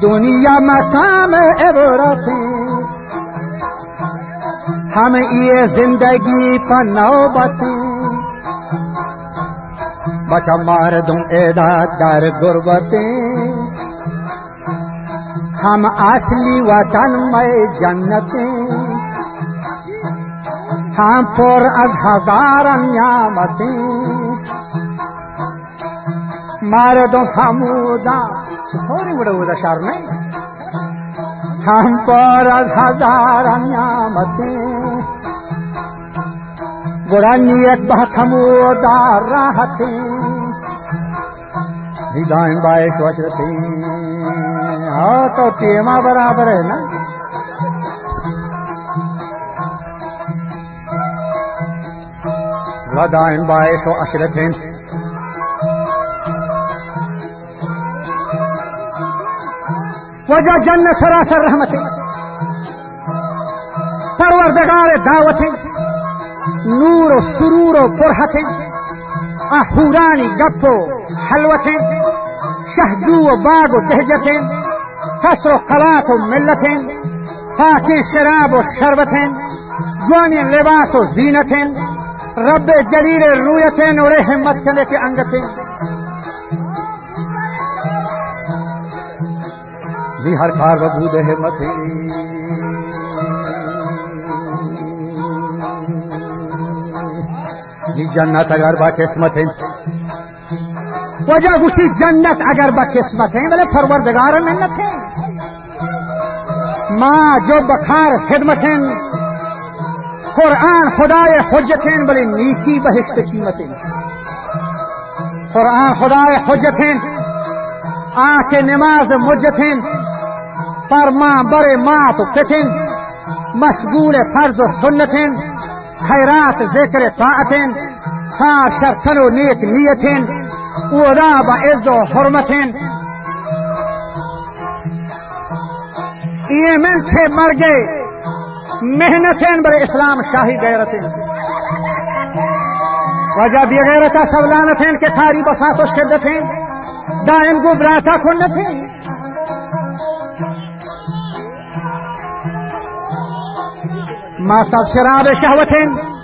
दुनिया मकाम इबरत हम ये जिंदगी पर नौबत बचा मार दूं एदा दर गुर्बत हम असली वतन में जन्नत हम पर अज हजार नियामतें मार दो हमूदा थोड़ी बड़ा शार नहीं हम पर अज हजार नियामतें बुरा नियत बहुत हमूदा राहतें दाएं बाएं शोषते हाँ तो टेमा बराबर है ना। दाएं बाएं शो अशरतें वजह जन्नत सरासर रहमतें परवरदिगार दावतें नूर सुरूर फुरहतें आहूरानी गप्पो हलवतें शहजू बाग दहजतें कसरो खलात मिल्लतें फाके शराब शरबतें जवानी लिबास जीनतें रब जलील रूयतें उड़े हिम्मत चले के अंगतें हर कार बबूद हिम्मतें जन्नत अगर बा किस्मतें वजह गुस्ती जन्नत अगर बा किस्मतें बोले परवरदिगार मिन्नतें माँ जो बखार खिदमतें कुरान खुदाए हुज्जतें बोले नीकी बहिश्त कीमतें कुरान खुदाए हुज्जतें आके नमाज मुज्जतें पर माँ बड़े माँ तो पितें मशगूल फर्ज सुन्नतें खैरात जिक्र ताअतें हाँ शरफनो नेक नियतें उदा बइज़्ज़ो हुर्मतें ये मन से मर गए मेहनतें बड़े इस्लाम शाही गैरतें वजह बेगैरता सवलानतें के थारी बसातो शिद्दतें दायम गुबराता खुन्नतें मास्टर शराब शहवतें